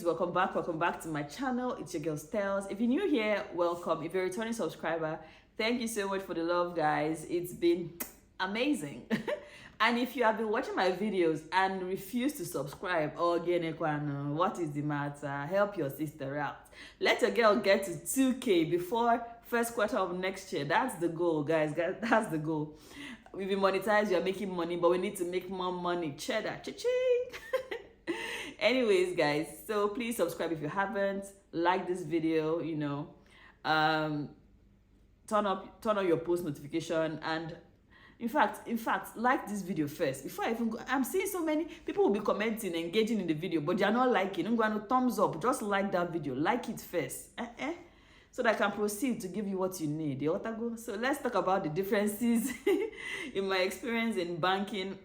welcome back to my channel. It's your girl Stels. If you're new here, welcome. If you're a returning subscriber, thank you so much for the love, guys. It's been amazing. And if you have been watching my videos and refuse to subscribe, what is the matter? Help your sister out. Let your girl get to 2K before first quarter of next year. That's the goal, guys. That's the goal. We've been monetized, you're making money, but we need to make more money. Cheddar, cha-ching. Anyways, guys, so please subscribe if you haven't. Like this video, turn on your post notification, and in fact, like this video first before I even go. I'm seeing so many people will be commenting, engaging in the video, but they're not liking. Don't go no thumbs up. Just like that video. Like it first. So that I can proceed to give you what you need. So let's talk about the differences in my experience in banking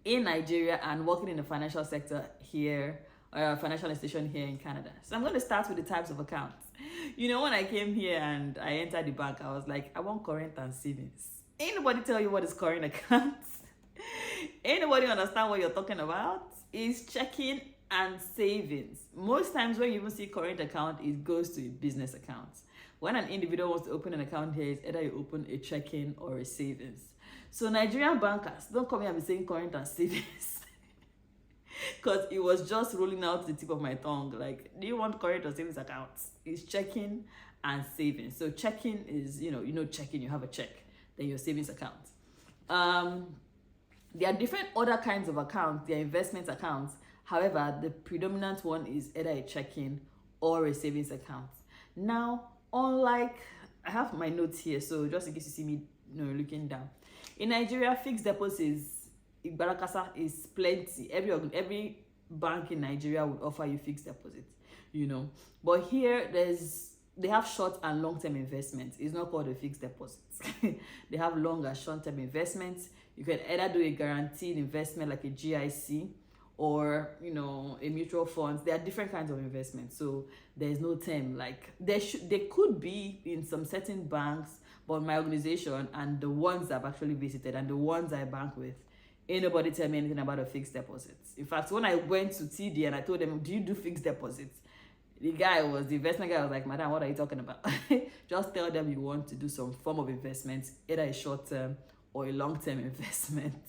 in Nigeria and working in the financial sector here, or financial institution here in Canada. So I'm going to start with the types of accounts. When I came here and I entered the bank, I was like, I want current and savings. Anybody tell you what is current accounts? Anybody understand what you're talking about? It's checking and savings. Most times when you even see current account, it goes to a business account. When an individual wants to open an account here, it's either you open a checking or a savings. So Nigerian bankers, don't come here and be saying current and savings. Because it was just rolling out the tip of my tongue. Like, do you want current or savings accounts? It's checking and savings. So checking is, checking, you have a check. Then your savings account. There are different other kinds of accounts. They are investment accounts. However, the predominant one is either a checking or a savings account. Now, unlike, I have my notes here, so just in case you see me looking down. In Nigeria, fixed deposits, Barakasa is plenty. Every bank in Nigeria would offer you fixed deposits, But here, they have short and long-term investments. It's not called a fixed deposit. They have long and short-term investments. You can either do a guaranteed investment like a GIC, or a mutual funds. There are different kinds of investments, so there's no term. Like there could be in some certain banks, but my organization and the ones I've actually visited and the ones I bank with, ain't nobody tell me anything about a fixed deposit. In fact, when I went to TD and I told them, do you do fixed deposits? The investment guy was like, madam, what are you talking about? Just tell them you want to do some form of investment, either a short-term or a long-term investment.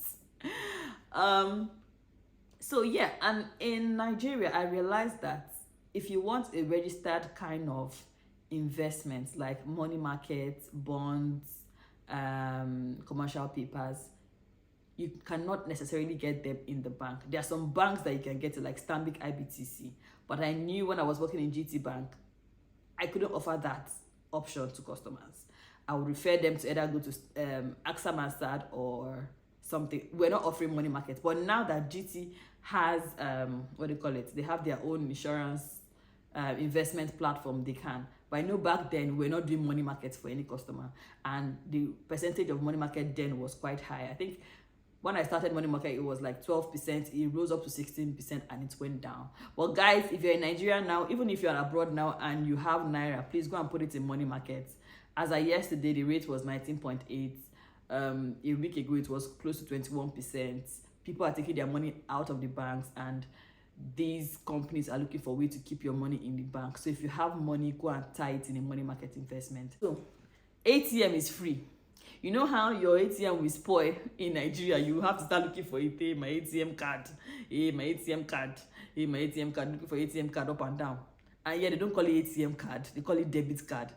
So yeah, and in Nigeria, I realized that if you want a registered kind of investment, like money markets, bonds, commercial papers, you cannot necessarily get them in the bank. There are some banks that you can get to, like Stanbic IBTC. But I knew when I was working in GT Bank, I couldn't offer that option to customers. I would refer them to either go to AXA Mansard or something. We're not offering money markets. But now that GT has, they have their own insurance investment platform, they can. But I know back then, we're not doing money markets for any customer. And the percentage of money market then was quite high. I think when I started money market, it was like 12%. It rose up to 16% and it went down. Well, guys, if you're in Nigeria now, even if you're abroad now and you have Naira, please go and put it in money markets. As of yesterday, the rate was 19.8. A week ago, it was close to 21%. People are taking their money out of the banks, and these companies are looking for a way to keep your money in the bank. So if you have money, go and tie it in a money market investment. So ATM is free. You know how your ATM will spoil in Nigeria? You have to start looking for it. Hey, my ATM card. Hey, my ATM card. Hey, my ATM card. Looking for ATM card up and down. And yeah, they don't call it ATM card. They call it debit card.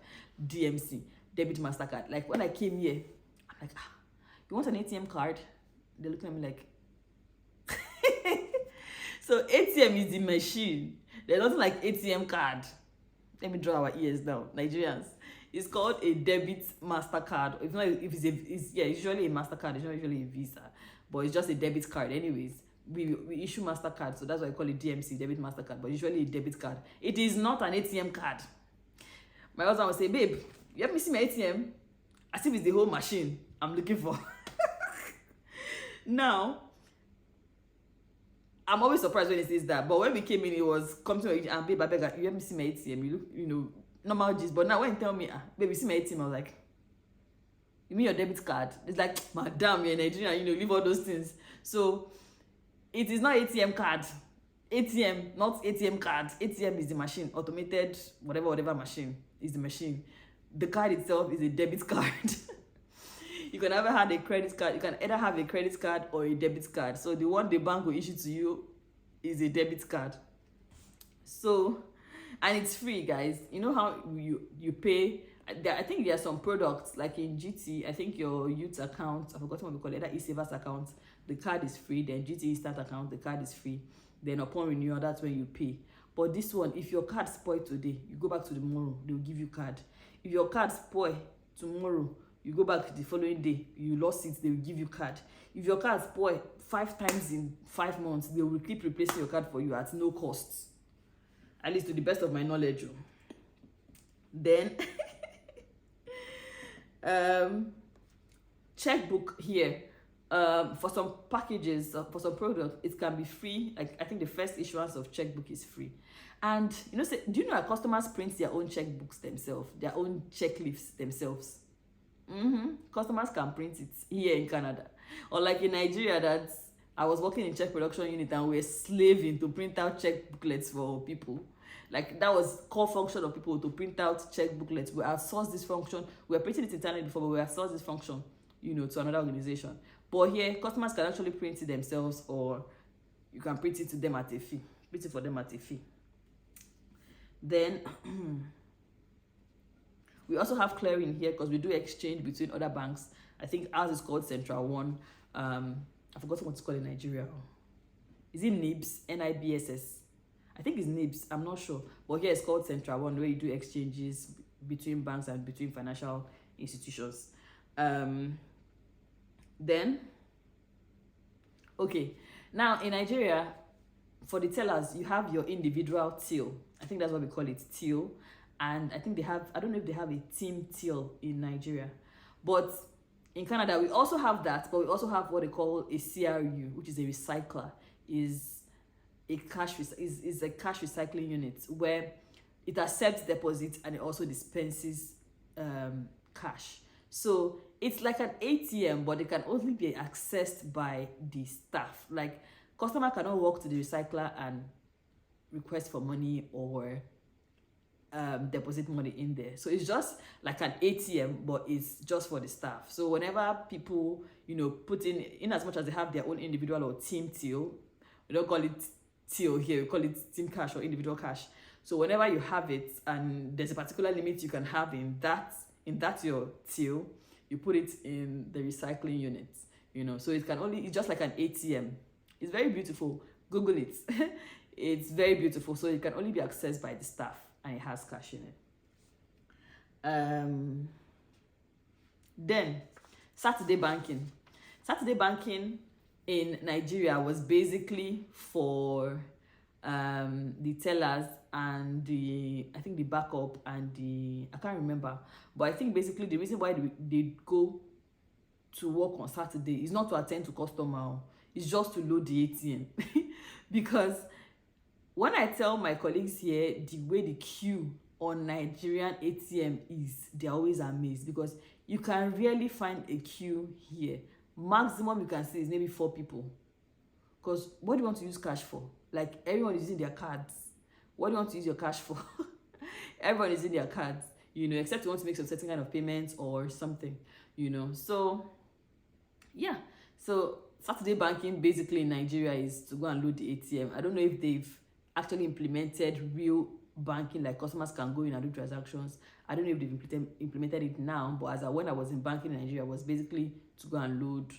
DMC. Debit MasterCard. Like when I came here, I'm like, you want an ATM card? They're looking at me like, so ATM is the machine. There's nothing like ATM card. Let me draw our ears down. Nigerians. It's called a debit MasterCard. It's usually a MasterCard. It's not usually a Visa, but it's just a debit card. Anyways, we issue MasterCard, so that's why I call it DMC, debit MasterCard. But usually a debit card. It is not an ATM card. My husband would say, "Babe, you have me see my ATM?" As if it's the whole machine I'm looking for. Now, I'm always surprised when he says that. But when we came in, it was come to me and, babe, I beg, you have me see my ATM? You look, normal gist. But now when you tell me, baby, see my ATM, I was like, you mean your debit card? It's like, madam, you're in Nigeria, leave all those things. So it is not ATM card. ATM, not ATM card. ATM is the machine, automated whatever machine is the machine. The card itself is a debit card. You can either have a credit card. You can either have a credit card or a debit card. So the one the bank will issue to you is a debit card. So, and it's free, guys. You know how you pay. I think there are some products like in GT. I think your youth account, I forgot what we call it, that e-savers account, the card is free. Then GT start account, the card is free. Then upon renewal, that's when you pay. But this one, if your card spoil today, you go back to tomorrow, they will give you card. If your card spoil tomorrow, you go back the following day, you lost it, they will give you card. If your card spoil 5 times in 5 months, they will keep replacing your card for you at no cost. At least to the best of my knowledge. Then checkbook here. For some packages, for some products, it can be free. Like I think the first issuance of checkbook is free. And you know, do you know our customers print their own checkbooks themselves, their own checklists themselves? Customers can print it here in Canada. Or like in Nigeria, that I was working in check production unit and we were slaving to print out check booklets for people. Like that was core function of people to print out check booklets. We outsourced this function. We were printing it internally before, but we outsourced this function, you know, to another organization. But here, customers can actually print it themselves, or you can print it to them at a fee. Print it for them at a fee. Then we also have clearing here because we do exchange between other banks. I think ours is called Central One. I forgot what it's called in Nigeria. Is it NIBS? NIBSS? I think it's NIBS. I'm not sure. But here it's called Central One, where you do exchanges between banks and between financial institutions. Then, okay. Now in Nigeria, for the tellers, you have your individual till. I think that's what we call it, till. And I think they have, I don't know if they have a team till in Nigeria. But in Canada, we also have that, but we also have what they call a CRU, which is a recycler, is a cash recycling unit where it accepts deposits and it also dispenses cash. So it's like an ATM, but it can only be accessed by the staff. Like customer cannot walk to the recycler and request for money or deposit money in there. So it's just like an ATM, but it's just for the staff. So whenever people, you know, put in as much as they have their own individual or team till, we don't call it till here, we call it team cash or individual cash. So whenever you have it and there's a particular limit you can have in that your till, you put it in the recycling unit, you know. So it's just like an ATM. It's very beautiful. Google it. It's very beautiful. So it can only be accessed by the staff and it has cash in it. Then Saturday banking. Saturday banking in Nigeria was basically for the tellers and the backup and I can't remember, but I think basically the reason why they go to work on Saturday is not to attend to customer, it's just to load the ATM. Because when I tell my colleagues here the way the queue on Nigerian ATM is, they're always amazed because you can rarely find a queue here. Maximum you can see is maybe 4 people. Because what do you want to use cash for? Like everyone is using their cards. What do you want to use your cash for? Everyone is in their cards, you know, except you want to make some certain kind of payments or something, you know. So yeah, so Saturday banking basically in Nigeria is to go and load the ATM. I don't know if they've actually implemented real banking, like customers can go in and do transactions. I don't know if they've implemented it now, but when I was in banking in Nigeria, was basically to go and load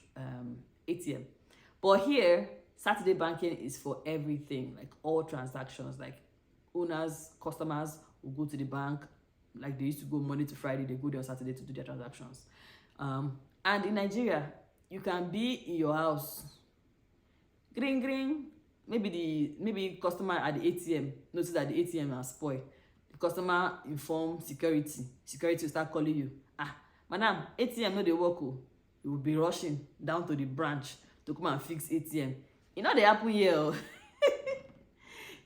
ATM. But here, Saturday banking is for everything, like all transactions, like owners, customers will go to the bank, like they used to go Monday to Friday, they go there on Saturday to do their transactions. And in Nigeria, you can be in your house, green, green, maybe customer at the ATM notice that the ATM has spoiled. The customer inform security will start calling you. Madam, ATM no dey work. You will be rushing down to the branch to come and fix ATM. You know they happen here.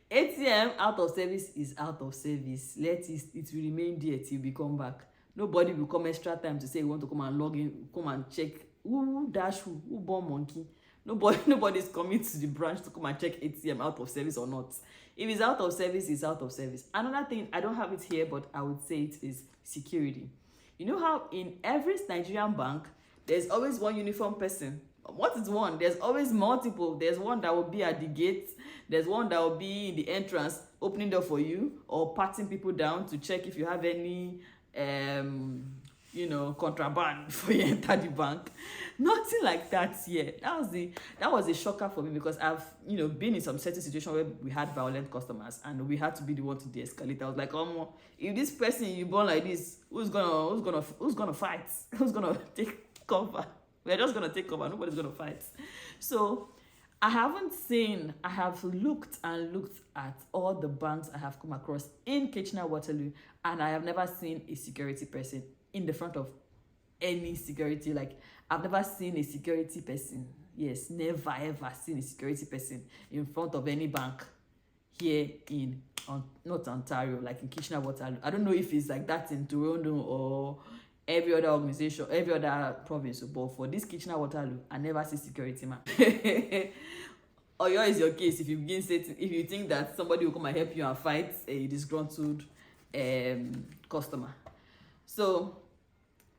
ATM out of service is out of service. It will remain there till we come back. Nobody will come extra time to say you want to come and log in, come and check who dash who born monkey. Nobody's coming to the branch to come and check ATM out of service or not. If it's out of service, it's out of service. Another thing, I don't have it here, but I would say it is security. You know how in every Nigerian bank, there's always one uniform person. What is one? There's always multiple. There's one that will be at the gate. There's one that will be in the entrance, opening door for you, or patting people down to check if you have any contraband before you enter the bank. Nothing like that here. That was a shocker for me, because I've been in some certain situation where we had violent customers and we had to be the one to de-escalate. I was like, if this person you born like this, who's gonna fight? Who's gonna take cover? We're just gonna take cover. Nobody's gonna fight. So I have looked at all the banks I have come across in Kitchener-Waterloo, and I have never seen a security person in the front of any security. Like, I've never seen a security person. Yes, never ever seen a security person in front of any bank here in North Ontario, like in Kitchener-Waterloo. I don't know if it's like that in Toronto or every other organization, every other province, but for this Kitchener-Waterloo, I never see security man. Or yours is your case if you think that somebody will come and help you and fight a disgruntled customer. So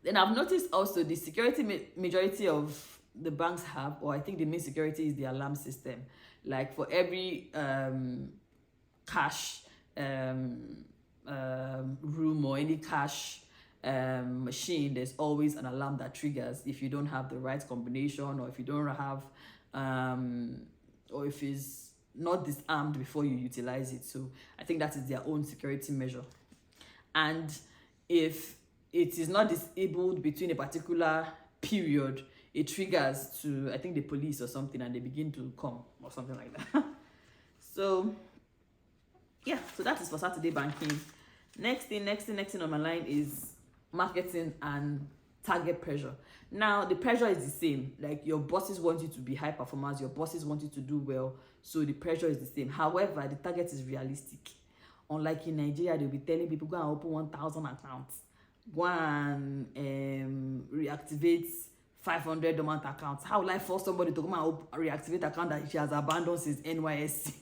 then I've noticed also the security majority of the banks have, or I think the main security is the alarm system. Like for every cash room or any cash machine, there's always an alarm that triggers if you don't have the right combination, or if you don't have or if it's not disarmed before you utilize it. So I think that is their own security measure. And if it is not disabled between a particular period, it triggers to, I think, the police or something, and they begin to come or something like that. So yeah, so that is for Saturday banking. Next thing on my line is marketing and target pressure. Now the pressure is the same. Like, your bosses want you to be high performers, your bosses want you to do well, so the pressure is the same. However, the target is realistic. Unlike in Nigeria, they'll be telling people, go and open 1,000 accounts, go and reactivate 500 dormant accounts. How will I force somebody to come and reactivate account that she has abandoned since NYSC?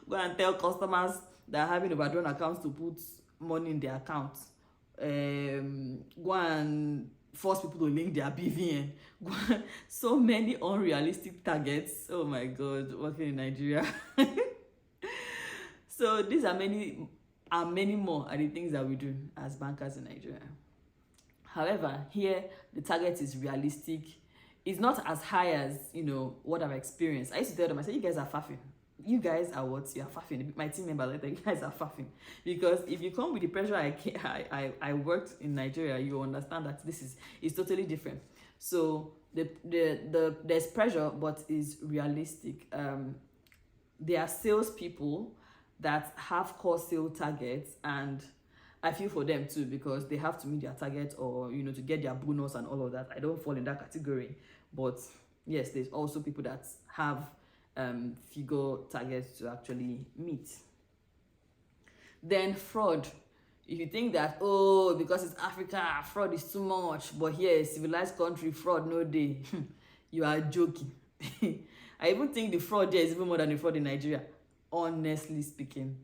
Go and tell customers that are having overdrawn accounts to put money in their account. Go and force people to link their BVN. So many unrealistic targets. Oh my God, working in Nigeria. So these are many more are the things that we do as bankers in Nigeria. However, here the target is realistic. It's not as high as what I've experienced. I used to tell them, I said, you guys are faffing. You guys are what? You are faffing. My team members, like, you guys are faffing. Because if you come with the pressure I worked in Nigeria, you understand that it's totally different. So there's pressure, but it's realistic. There are salespeople that have core sale targets, and I feel for them too, because they have to meet their target, or to get their bonus and all of that. I don't fall in that category, but yes, there's also people that have figure targets to actually meet. Then fraud. If you think that, because it's Africa, fraud is too much, but here, a civilized country, fraud no day, you are joking. I even think the fraud there is even more than the fraud in Nigeria, honestly speaking,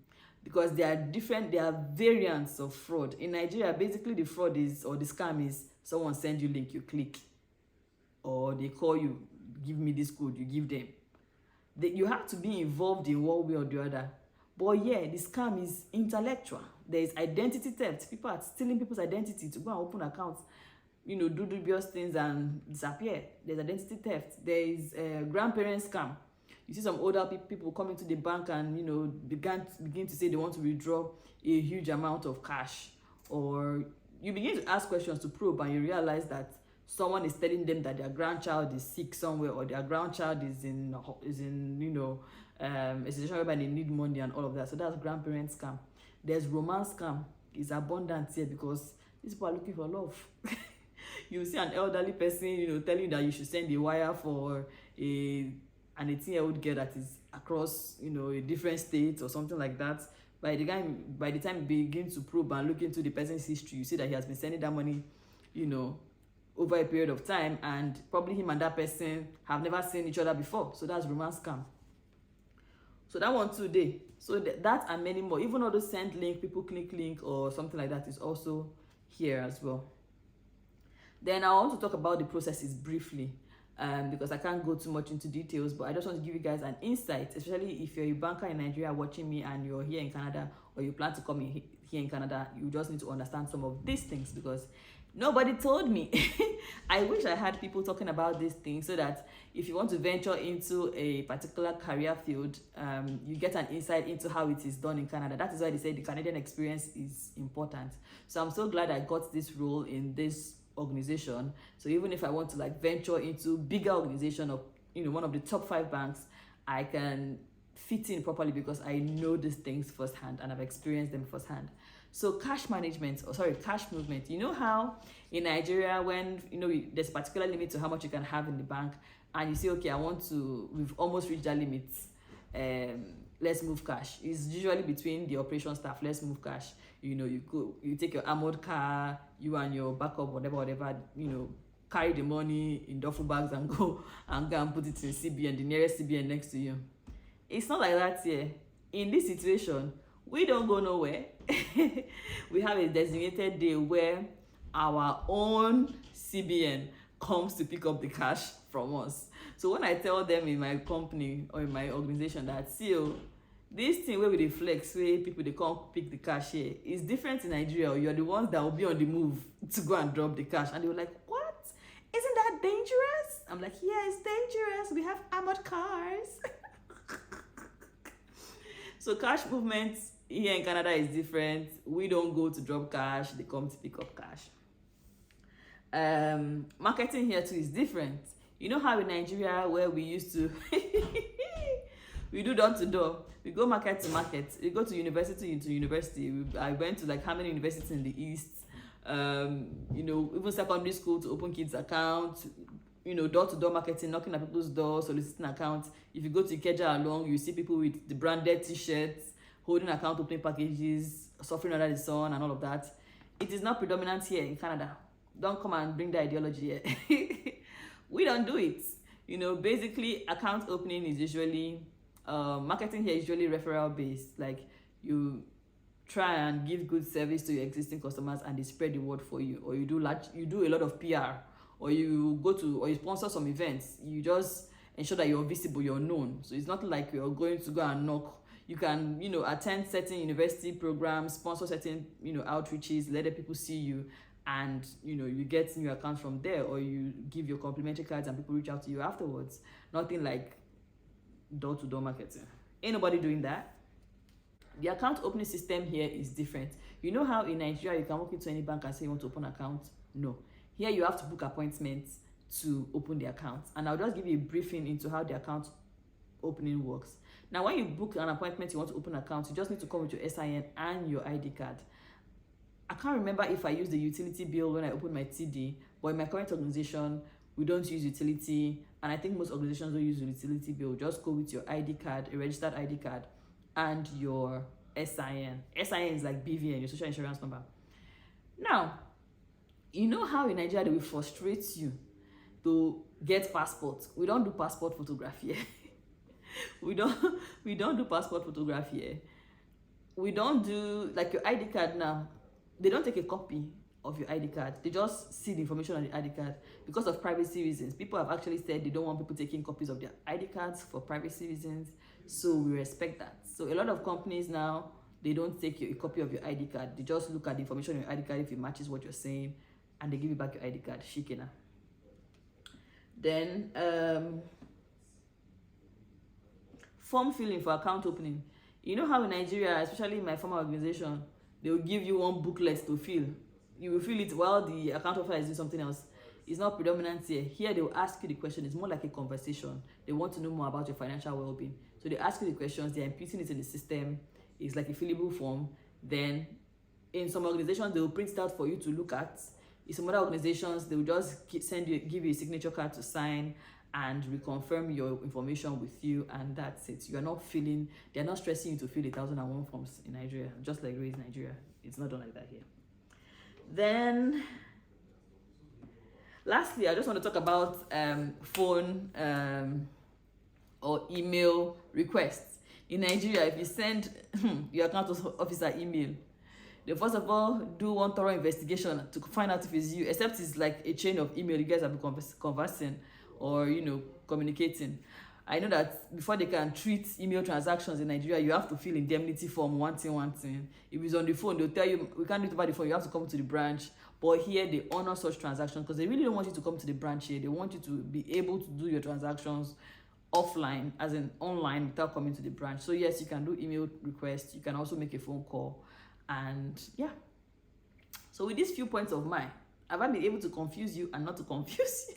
because there are variants of fraud. In Nigeria, basically the fraud is, or the scam is, someone send you link, you click, or they call you, give me this code, you give them. You have to be involved in one way or the other. But yeah, the scam is intellectual. There is identity theft. People are stealing people's identity to go and open accounts, do dubious things and disappear. There's identity theft. There is a grandparent scam. You see some older people come into the bank and begin to say they want to withdraw a huge amount of cash, or you begin to ask questions to probe, and you realize that someone is telling them that their grandchild is sick somewhere, or their grandchild is in a situation whereby they need money and all of that. So that's grandparent scam. There's romance scam. It's abundant here because these people are looking for love. You see an elderly person, telling you that you should send a wire for an 18-year-old girl that is across, a different state or something like that. By the time you begin to probe and look into the person's history, you see that he has been sending that money, over a period of time, and probably him and that person have never seen each other before. So that's romance scam. So that one today. So that and many more. Even all those send link, people click link or something like that is also here as well. Then I want to talk about the processes briefly, because I can't go too much into details, but I just want to give you guys an insight, especially if you're a banker in Nigeria watching me and you're here in Canada, or you plan to come in here in Canada. You just need to understand some of these things because nobody told me. I wish I had people talking about these things so that if you want to venture into a particular career field, you get an insight into how it is done in Canada. That is why they say the Canadian experience is important. So I'm so glad I got this role in this organization. So even if I want to like venture into bigger organization or one of the top 5 banks, I can fit in properly because I know these things firsthand and I've experienced them firsthand. So cash management, cash movement. You know how in Nigeria, when there's a particular limit to how much you can have in the bank, and you say, okay, we've almost reached that limit. Let's move cash. It's usually between the operation staff. Let's move cash. You take your armored car, you and your backup, whatever. Carry the money in duffel bags and go and put it in CBN, the nearest CBN next to you. It's not like that here. In this situation, we don't go nowhere. We have a designated day where our own CBN comes to pick up the cash from us. So when I tell them in my company or in my organization that, this thing where we flex, where people they come pick the cash here, is different in Nigeria. Or you're the ones that will be on the move to go and drop the cash. And they were like, what? Isn't that dangerous? I'm like, yeah, it's dangerous. We have armored cars. So cash movement here in Canada is different. We don't go to drop cash, they come to pick up cash. Marketing here too is different. You know how in Nigeria where we used to we do door to door, we go market to market, we go to university to university. I went to like how many universities in the east, even secondary school to open kids accounts, door to door marketing, knocking at people's doors, soliciting accounts. If you go to Ikeja along, you see people with the branded t-shirts, holding account opening packages, suffering under the sun and all of that. It is not predominant here in Canada. Don't come and bring the ideology here. We don't do it. Basically account opening is usually, marketing here is usually referral based. Like you try and give good service to your existing customers and they spread the word for you, or you do a lot of PR, or you sponsor some events. You just ensure that you're visible, you're known. So it's not like you're going to go and knock. You can, attend certain university programs, sponsor certain, outreaches, let the people see you, and, you get new accounts from there, or you give your complimentary cards and people reach out to you afterwards. Nothing like door-to-door marketing. Ain't nobody doing that. The account opening system here is different. You know how in Nigeria you can walk into any bank and say you want to open an account? No. Here you have to book appointments to open the account. And I'll just give you a briefing into how the account opening works. Now, when you book an appointment, you want to open an account, you just need to come with your SIN and your ID card. I can't remember if I used the utility bill when I opened my TD, but in my current organization, we don't use utility, and I think most organizations don't use the utility bill. Just go with your ID card, a registered ID card, and your SIN. SIN is like BVN, your social insurance number. Now, you know how in Nigeria they will frustrate you to get passports. We don't do passport photography here. we don't do passport photography here. We don't do like your ID card now. They don't take a copy of your ID card. They just see the information on the ID card because of privacy reasons. People have actually said they don't want people taking copies of their ID cards for privacy reasons. So we respect that. So a lot of companies now, they don't take a copy of your ID card. They just look at the information on your ID card if it matches what you're saying, and they give you back your ID card. Shikena. Then form filling for account opening. You know how in Nigeria, especially in my former organization, they will give you one booklet to fill. You will fill it while the account officer is doing something else. It's not predominant here. Here they will ask you the question. It's more like a conversation. They want to know more about your financial well-being. So they ask you the questions. They're imputing it in the system. It's like a fillable form. Then in some organizations, they will print it out for you to look at. In some other organizations, they will just give you a signature card to sign and reconfirm your information with you, and that's it. You are not filling, they're not stressing you to fill 1,001 forms in Nigeria, just like Raise Nigeria. It's not done like that here. Then Lastly, I just want to talk about phone or email requests. In Nigeria, if you send your account officer email, they first of all do one thorough investigation to find out if it's you, except it's like a chain of email you guys have been conversing or communicating. I know that before they can treat email transactions in Nigeria, you have to fill indemnity form, one thing. If it's on the phone, they'll tell you, we can't do it over the phone, you have to come to the branch. But here, they honor such transactions because they really don't want you to come to the branch here. They want you to be able to do your transactions offline, as in online, without coming to the branch. So yes, you can do email requests. You can also make a phone call. And yeah. So with these few points of mine, have I been able to confuse you and not to confuse you?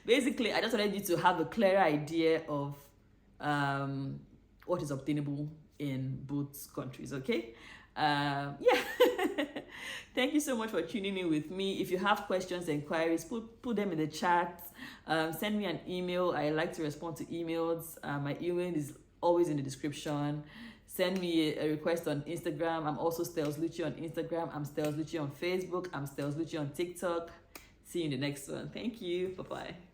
Basically, I just wanted you to have a clearer idea of what is obtainable in both countries, okay? Yeah. Thank you so much for tuning in with me. If you have questions, inquiries, put them in the chat. Send me an email. I like to respond to emails. My email is always in the description. Send me a request on Instagram. I'm also Stels Lucci on Instagram. I'm Stels Lucci on Facebook. I'm Stels Lucci on TikTok. See you in the next one. Thank you. Bye-bye.